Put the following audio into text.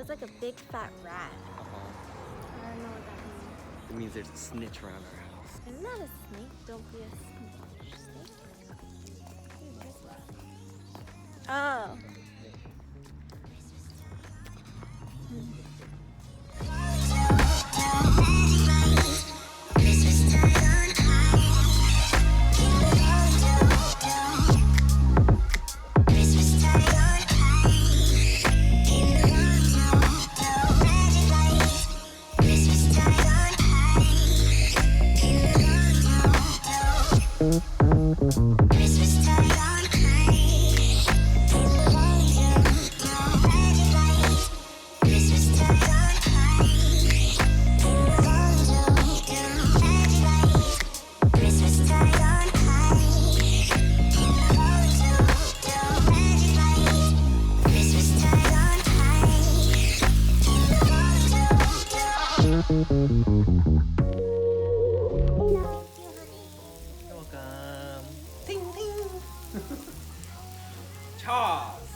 It's like a big fat rat. I don't know what that means. It means there's a snitch around our house. Isn't that a snake? Don't be a snake. Oh. Welcome. Ting ting. Charles.